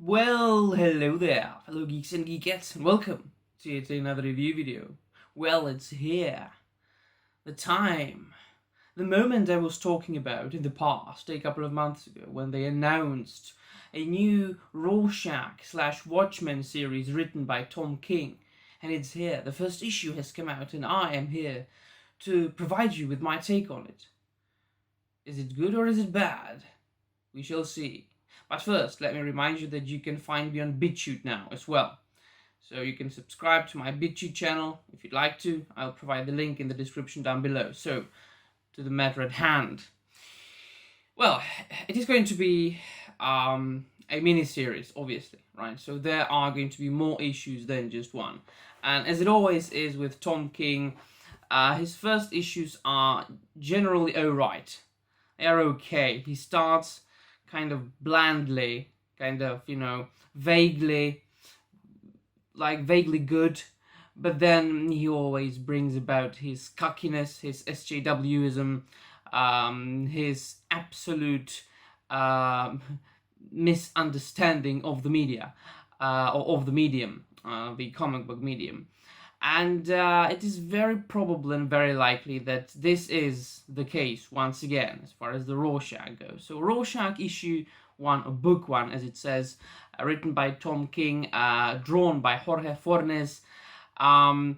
Well, hello there, fellow geeks and geekettes, and welcome to yet another review video. Well, it's here. The time. The moment I was talking about in the past, a couple of months ago, when they announced a new Rorschach / Watchmen series written by Tom King. And it's here. The first issue has come out, and I am here to provide you with my take on it. Is it good or is it bad? We shall see. But first, let me remind you that you can find me on BitChute now as well. So you can subscribe to my BitChute channel if you'd like to. I'll provide the link in the description down below. So, to the matter at hand. Well, it is going to be a mini-series, obviously, right? So there are going to be more issues than just one. And as it always is with Tom King, his first issues are generally alright. They are okay. He starts kind of blandly, kind of, vaguely good, but then he always brings about his cockiness, his SJWism, his absolute misunderstanding of the media, or of the medium, the comic book medium. And it is very probable and very likely that this is the case once again, as far as the Rorschach goes. So Rorschach issue 1, or book 1, as it says, written by Tom King, drawn by Jorge Fornes, was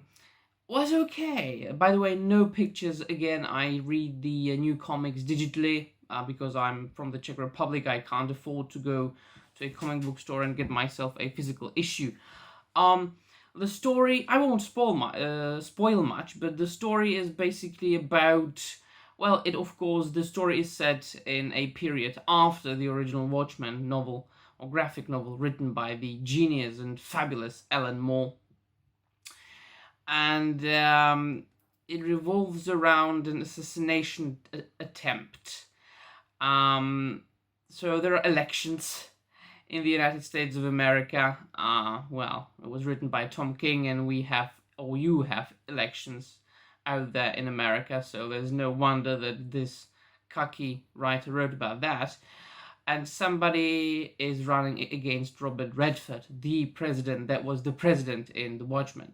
okay. By the way, no pictures. Again, I read the new comics digitally because I'm from the Czech Republic. I can't afford to go to a comic book store and get myself a physical issue. The story, I won't spoil much, but the story is basically about, well, the story is set in a period after the original Watchmen novel, or graphic novel, written by the genius and fabulous Alan Moore. And it revolves around an assassination attempt. So there are elections in the United States of America. It was written by Tom King, and you have elections out there in America, so there's no wonder that this cocky writer wrote about that. And somebody is running against Robert Redford, the president that was the president in The Watchmen.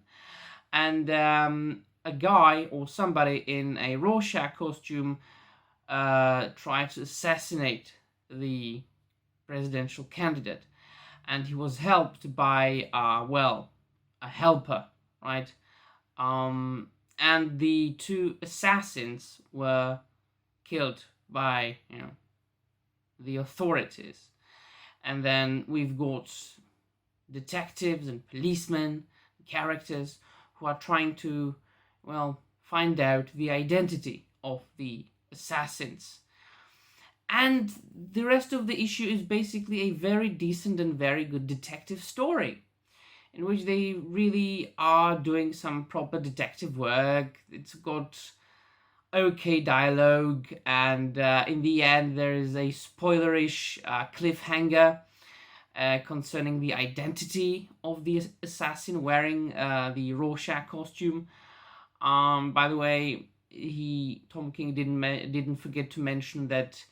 And a guy or somebody in a Rorschach costume tried to assassinate the presidential candidate, and he was helped by a helper, right? And the two assassins were killed by the authorities. And then we've got detectives and policemen, characters who are trying to find out the identity of the assassins. And the rest of the issue is basically a very decent and very good detective story, in which they really are doing some proper detective work. It's got okay dialogue, and in the end there is a spoilerish cliffhanger concerning the identity of the assassin wearing the Rorschach costume. By the way, Tom King didn't forget to mention that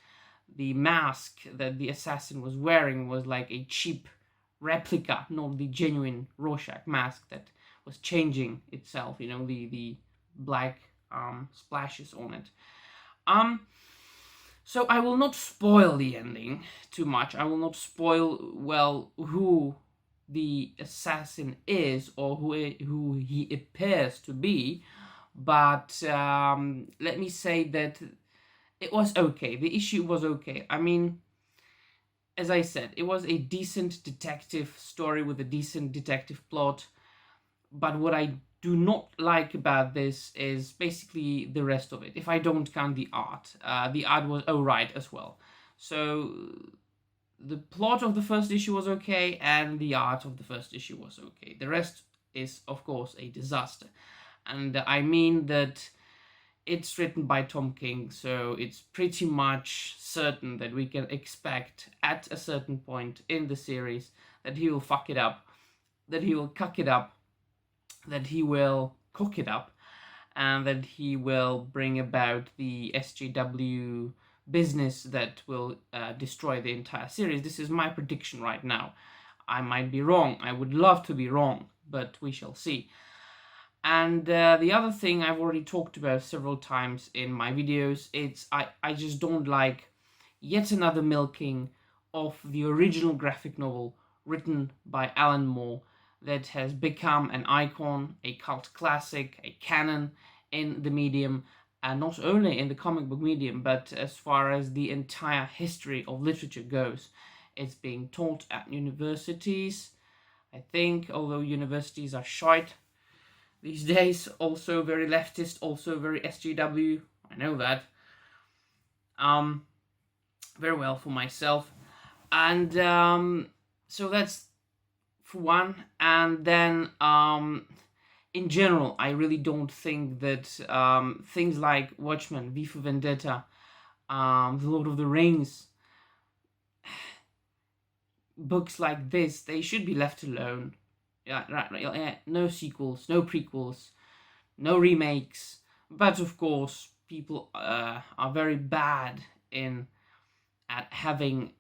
the mask that the assassin was wearing was like a cheap replica, not the genuine Rorschach mask that was changing itself, the black splashes on it. So I will not spoil the ending too much. I will not spoil, who the assassin is or who he appears to be, but let me say that it was okay. The issue was okay. I mean, as I said, it was a decent detective story with a decent detective plot. But what I do not like about this is basically the rest of it, if I don't count the art. The art was alright as well. So the plot of the first issue was okay, and the art of the first issue was okay. The rest is, of course, a disaster. And I mean that it's written by Tom King, so it's pretty much certain that we can expect at a certain point in the series that he will fuck it up, that he will cuck it up, that he will cook it up, and that he will bring about the SJW business that will destroy the entire series. This is my prediction right now. I might be wrong. I would love to be wrong, but we shall see. And the other thing I've already talked about several times in my videos, I just don't like yet another milking of the original graphic novel written by Alan Moore that has become an icon, a cult classic, a canon in the medium, and not only in the comic book medium, but as far as the entire history of literature goes. It's being taught at universities, I think, although universities are shite these days, also very leftist, also very SJW, I know that. Very well for myself. And so that's for one. And then in general, I really don't think that things like Watchmen, V for Vendetta, The Lord of the Rings, books like this, they should be left alone. Yeah, no sequels, no prequels, no remakes. But of course, people are very bad at having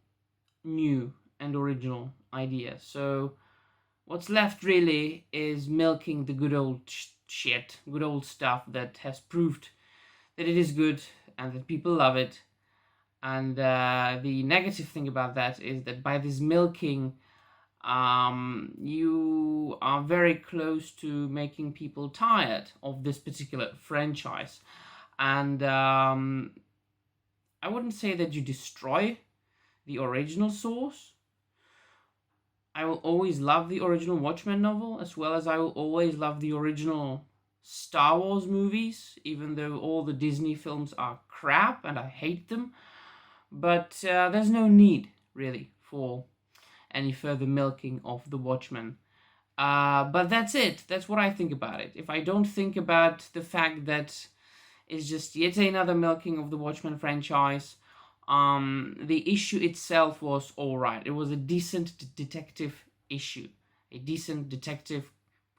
new and original ideas. So what's left really is milking the good old shit, good old stuff that has proved that it is good and that people love it. And the negative thing about that is that by this milking, you are very close to making people tired of this particular franchise. And I wouldn't say that you destroy the original source. I will always love the original Watchmen novel, as well as I will always love the original Star Wars movies, even though all the Disney films are crap and I hate them. But there's no need, really, for any further milking of the Watchmen. But that's it. That's what I think about it. If I don't think about the fact that it's just yet another milking of the Watchmen franchise, the issue itself was alright. It was a decent detective issue. A decent detective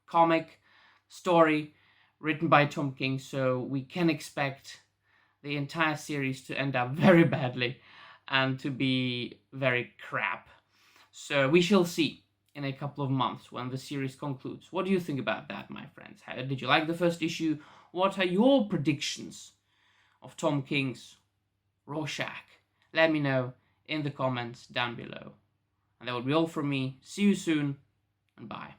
comic story written by Tom King, so we can expect the entire series to end up very badly and to be very crap. So we shall see in a couple of months when the series concludes. What do you think about that, my friends? Did you like the first issue? What are your predictions of Tom King's Rorschach? Let me know in the comments down below. And that will be all from me. See you soon, and bye.